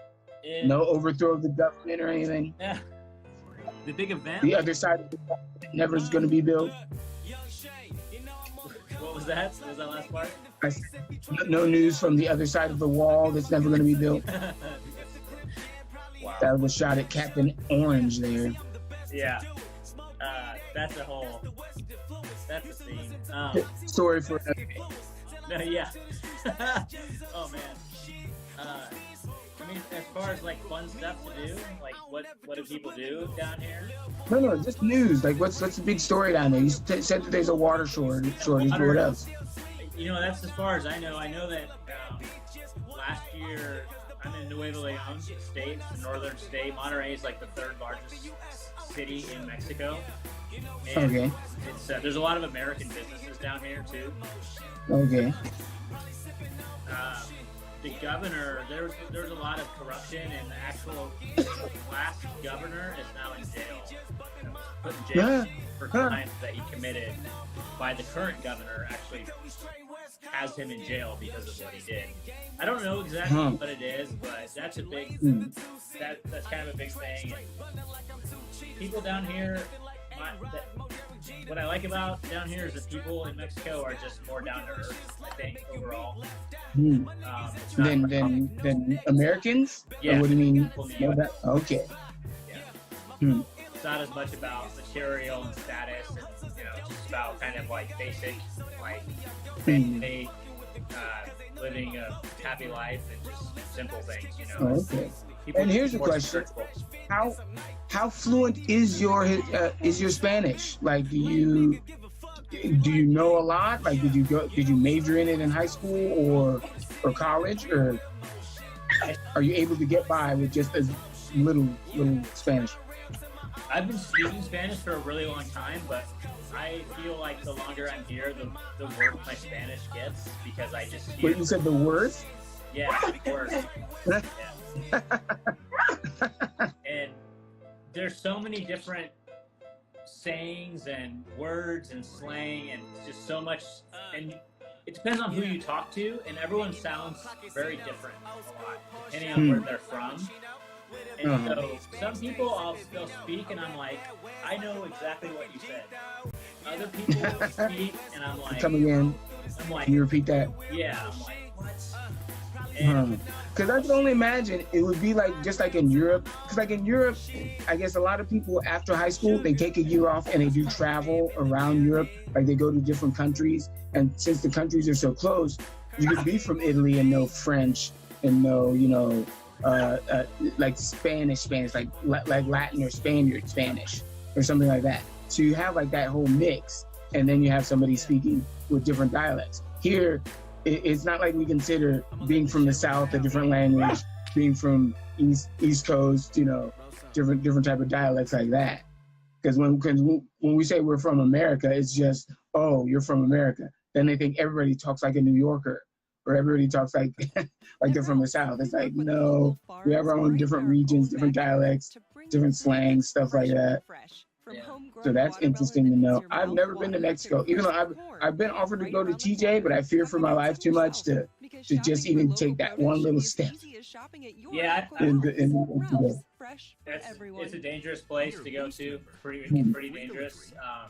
[SPEAKER 5] No overthrow of the government or anything?
[SPEAKER 6] Yeah. The big event?
[SPEAKER 5] The other side of the government never is going to be built?
[SPEAKER 6] What was that? What was that last part?
[SPEAKER 5] No news from the other side of the wall that's never going to be built.
[SPEAKER 6] Wow.
[SPEAKER 5] That was shot at Captain Orange there.
[SPEAKER 6] Yeah. That's a scene.
[SPEAKER 5] Story for another day.
[SPEAKER 6] Yeah. Oh, man. I mean, as far as like fun stuff to do, like what do people do down here?
[SPEAKER 5] No, just news. Like what's the big story down there? You said that there's a water shortage, but what else?
[SPEAKER 6] You know, that's as far as I know. I know that last year, I'm in Nuevo Leon state, the northern state. Monterrey is like the third largest city in Mexico. And
[SPEAKER 5] Okay.
[SPEAKER 6] it's there's a lot of American businesses down here too.
[SPEAKER 5] Okay.
[SPEAKER 6] The governor, there's a lot of corruption, and the actual last governor is now in jail. Put in jail for crimes that he committed. By the current governor, actually has him in jail because of what he did. I don't know exactly what it is, but that's a big that's kind of a big thing. And people down here, what I like about down here is that people in Mexico are just more down to earth, I think, overall.
[SPEAKER 5] Than Americans?
[SPEAKER 6] Yeah.
[SPEAKER 5] Or what do you mean? Okay.
[SPEAKER 6] Yeah. It's not as much about material and status, and just about kind of like basic, like family, living a happy life and just simple things,
[SPEAKER 5] Okay. And here's a question: How fluent is your Spanish? Like, do you know a lot? Like, did you major in it in high school or college, or are you able to get by with just a little Spanish?
[SPEAKER 6] I've been speaking Spanish for a really long time, but I feel like the longer I'm here, the worse my Spanish gets, because I just hear...
[SPEAKER 5] Wait, you said the worse?
[SPEAKER 6] Yeah, the worse. Yeah. And there's so many different sayings and words and slang, and just so much, and it depends on who you talk to, and everyone sounds very different a lot, depending on where they're from. And so some people they'll speak and I'm like, I know exactly what you said. Other people speak and I'm like,
[SPEAKER 5] come again.
[SPEAKER 6] I'm like,
[SPEAKER 5] can you repeat that?
[SPEAKER 6] Yeah, I'm like, what?
[SPEAKER 5] Because I can only imagine it would be like just like in Europe. Because like in Europe, I guess a lot of people after high school, they take a year off and they do travel around Europe. Like they go to different countries. And since the countries are so close, you could be from Italy and know French and know, like Spanish, like Latin or Spaniard Spanish or something like that. So you have like that whole mix, and then you have somebody speaking with different dialects. Here, it's not like we consider being from the South a different language, being from East Coast, different type of dialects like that. Because when we say we're from America, it's just, oh, you're from America. Then they think everybody talks like a New Yorker, or everybody talks like they're from the South. It's like, no, we have our own different regions, different dialects, different slangs, stuff like that.
[SPEAKER 6] Yeah.
[SPEAKER 5] So that's interesting to know. I've never been to Mexico, even though I've been offered to go to TJ, but I fear for my life too much to just even take that one little step.
[SPEAKER 6] Yeah, it's a dangerous place to go to. Pretty dangerous. I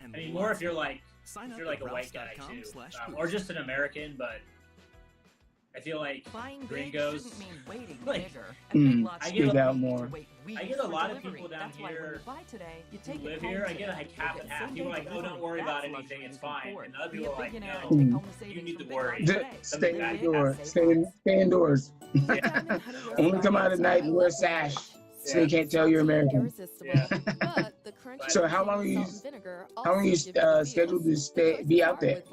[SPEAKER 6] mean, more if you're like a white guy too, or just an American, but I feel like gringos, like, I get a lot of people down here who live here. I get like half and half. People are like, oh, don't worry about anything, it's fine. And other people are like, no, you need to worry.
[SPEAKER 5] Stay indoors. Stay indoors.
[SPEAKER 6] Yeah.
[SPEAKER 5] Only come out at night and wear a sash so they can't tell you're American.
[SPEAKER 6] Yeah.
[SPEAKER 5] So how long are you scheduled to be out there?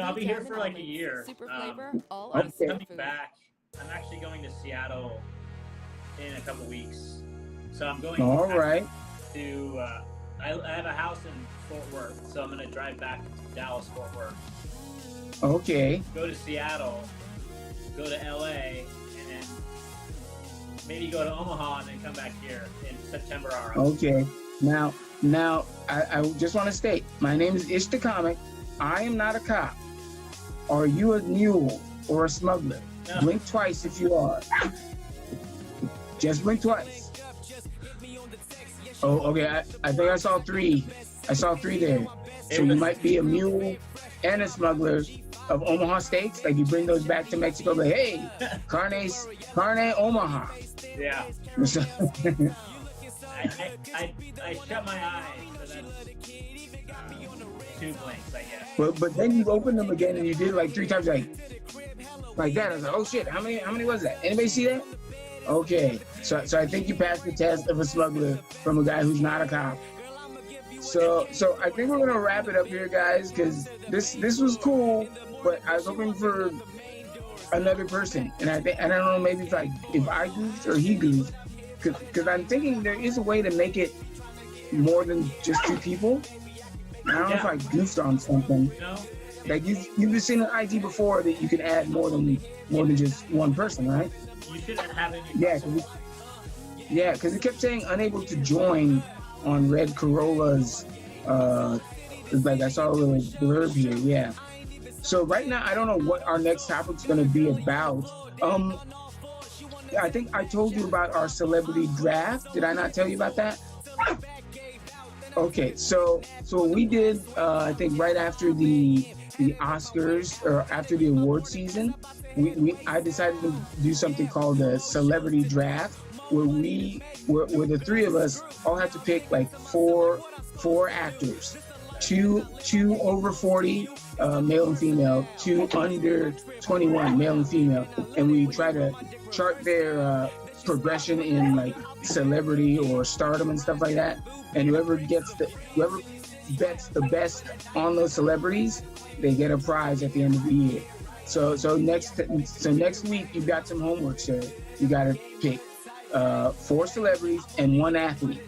[SPEAKER 6] I'll be here for like a year. I'm coming back. I'm actually going to Seattle in a couple weeks. So I'm going to, I have a house in Fort Worth, so I'm going to drive back to Dallas, Fort Worth.
[SPEAKER 5] Okay.
[SPEAKER 6] Go to Seattle, go to LA, and then maybe go to Omaha and then come back here in September.
[SPEAKER 5] Okay. Now, I just want to state, my name is Ish the Comic. I am not a cop. Are you a mule or a smuggler?
[SPEAKER 6] No.
[SPEAKER 5] Blink twice if you are. Just blink twice. Oh, okay. I think I saw three. I saw three there. So you might be a mule and a smuggler of Omaha steaks. Like you bring those back to Mexico. Like, hey, carne Omaha.
[SPEAKER 6] Yeah. I shut my eyes. So that's 2 blinks, I guess.
[SPEAKER 5] But then you opened them again and you did it like 3 times, like that. I was like, oh shit, how many was that? Anybody see that? Okay, so I think you passed the test of a smuggler from a guy who's not a cop. So I think we're gonna wrap it up here, guys, because this was cool, but I was hoping for another person, and I don't know, maybe if I goofed or he goofed, because I'm thinking there is a way to make it more than just two people. I don't know if I goofed on something.
[SPEAKER 6] No.
[SPEAKER 5] Like you've seen an ID before that you can add more than just one person, right?
[SPEAKER 6] You shouldn't have any.
[SPEAKER 5] Yeah, because it kept saying unable to join on Red Corolla's. Like I saw a little blurb here. Yeah. So right now I don't know what our next topic's going to be about. I think I told you about our celebrity draft. Did I not tell you about that? Okay, so we did. I think right after the Oscars or after the award season, I decided to do something called a celebrity draft, where where the three of us all have to pick like four actors, two over 40, male and female, two under 21, male and female, and we try to chart their progression in like celebrity or stardom and stuff like that. And whoever bets the best on those celebrities, they get a prize at the end of the year. So next week you've got some homework, sir. You got to pick 4 celebrities and 1 athlete.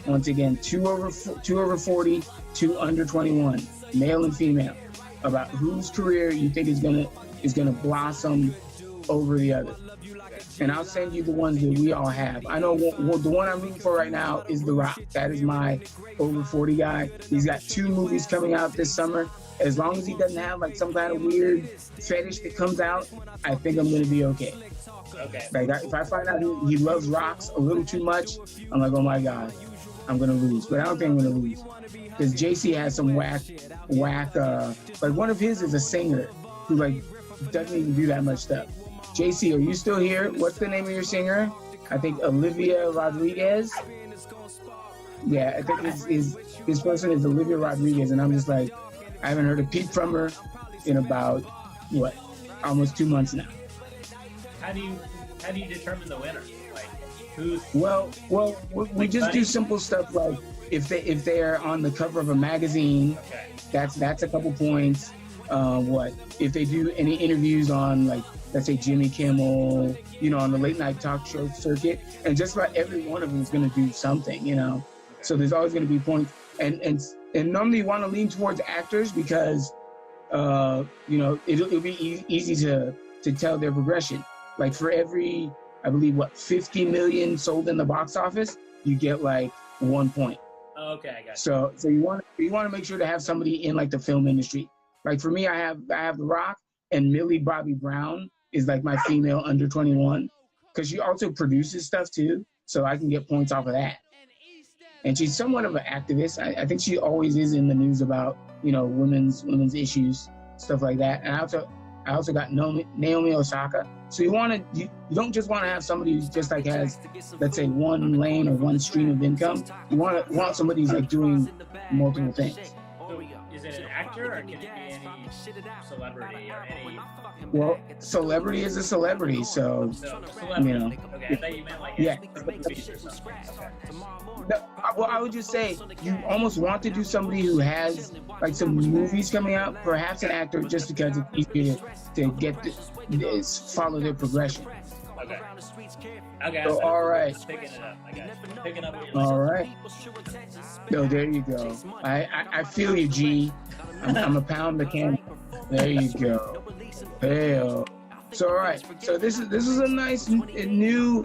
[SPEAKER 5] Once again, 2 over 40, 2 under 21, male and female. About whose career you think is gonna blossom over the other. And I'll send you the ones that we all have. I know the one I'm looking for right now is The Rock. That is my over 40 guy. He's got 2 movies coming out this summer. As long as he doesn't have like some kind of weird fetish that comes out, I think I'm gonna be okay.
[SPEAKER 6] Okay.
[SPEAKER 5] Like if I find out he loves rocks a little too much, I'm like, oh my God, I'm gonna lose. But I don't think I'm gonna lose. Because JC has some whack, like one of his is a singer who like doesn't even do that much stuff. JC, are you still here? What's the name of your singer? I think Olivia Rodriguez. Yeah, I think his person is Olivia Rodriguez, and I'm just like, I haven't heard a peep from her in about almost 2 months now.
[SPEAKER 6] How do you determine the winner? Like who's?
[SPEAKER 5] Well, we just do simple stuff like if they are on the cover of a magazine,
[SPEAKER 6] okay,
[SPEAKER 5] that's a couple points. If they do any interviews on like, let's say Jimmy Kimmel, on the late night talk show circuit, and just about every one of them is going to do something, So there's always going to be points, and normally you want to lean towards actors because, it'll be easy to tell their progression. Like for every, I believe 50 million sold in the box office, you get like 1 point.
[SPEAKER 6] Okay, I got you.
[SPEAKER 5] So you want to make sure to have somebody in like the film industry. Like for me, I have The Rock, and Millie Bobby Brown is like my female under 21, because she also produces stuff too, so I can get points off of that. And she's somewhat of an activist. I think she always is in the news about women's issues, stuff like that. And I also got Naomi Osaka. So you don't just want to have somebody who just like has, let's say, one lane or one stream of income. You want somebody who's like doing multiple things.
[SPEAKER 6] So is it an actor, or can it be any celebrity or any?
[SPEAKER 5] Well, celebrity is a celebrity, so
[SPEAKER 6] celebrity. Okay, I thought you meant like movies or something. Okay.
[SPEAKER 5] No, well, I would just say you almost want to do somebody who has like some movies coming out, perhaps an actor, just because it's easier to get follow their progression.
[SPEAKER 6] Okay. Okay.
[SPEAKER 5] So, all right.
[SPEAKER 6] Picking it up. I got you. Picking up.
[SPEAKER 5] All right. No, there you go. I feel you, G. I'm a pound of candy. There you go. Hell. So all right. So this is a nice new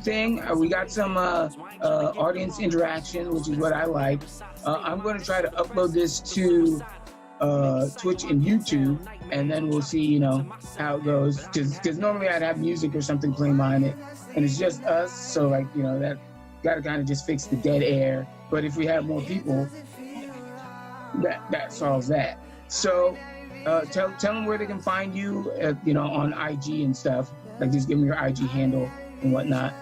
[SPEAKER 5] thing. We got some audience interaction, which is what I like. I'm going to try to upload this to Twitch and YouTube, and then we'll see, how it goes. Because normally I'd have music or something playing behind it, and it's just us. So like, that got to kind of just fix the dead air. But if we have more people, that solves that. So tell them where they can find you, on IG and stuff. Like just give them your IG handle and whatnot.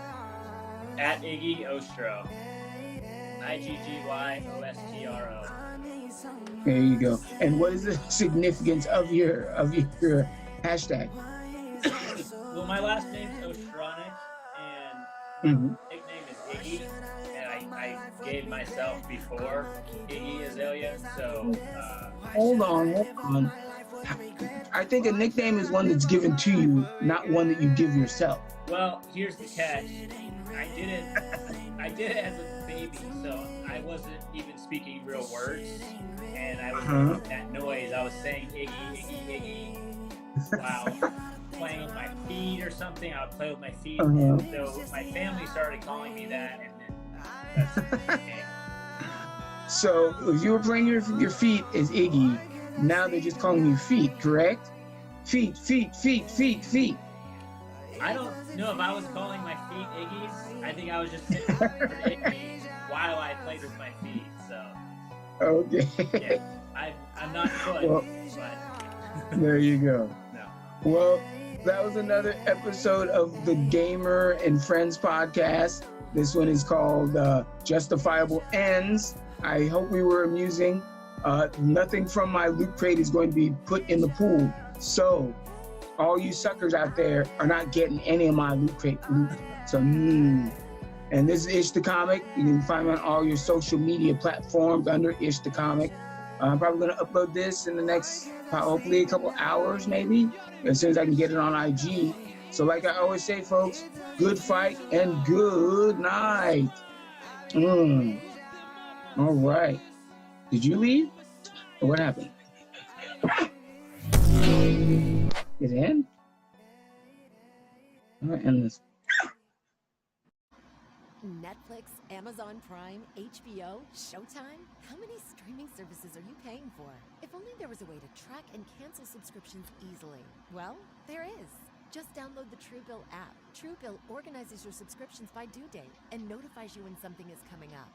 [SPEAKER 6] At Iggy Ostro. IGGYOSTRO.
[SPEAKER 5] There you go. And what is the significance of your hashtag?
[SPEAKER 6] Well, my last name's Ostronic, and nickname is Iggy, and I gave myself before Iggy Azalea. So
[SPEAKER 5] hold on. I think a nickname is one that's given to you, not one that you give yourself.
[SPEAKER 6] Well, here's the catch. I did it as a baby, so I wasn't even speaking real words, and I was making that noise. I was saying Iggy while playing with my feet or something. I would play with my feet. So my family started calling me that, and then that's okay.
[SPEAKER 5] So if you were playing your feet as Iggy, now they're just calling you feet, correct? Feet.
[SPEAKER 6] I don't know if I was calling my feet Iggy's. I think I was just saying Iggy while I played with my feet. So
[SPEAKER 5] okay.
[SPEAKER 6] Yeah, I'm not foot, but
[SPEAKER 5] there you go.
[SPEAKER 6] No.
[SPEAKER 5] Well, that was another episode of the Gamer and Friends podcast. This one is called Justifiable Ends. I hope we were amusing. Nothing from my loot crate is going to be put in the pool. So all you suckers out there are not getting any of my loot crate loot. So, and this is Ish the Comic. You can find me on all your social media platforms under Ish the Comic. I'm probably going to upload this in the next, hopefully a couple hours maybe, as soon as I can get it on IG. So like I always say, folks, good fight and good night. All right. Did you leave? Or what happened? Is it in? I'm gonna end this.
[SPEAKER 11] Netflix, Amazon Prime, HBO, Showtime? How many streaming services are you paying for? If only there was a way to track and cancel subscriptions easily. Well, there is. Just download the Truebill app. Truebill organizes your subscriptions by due date and notifies you when something is coming up.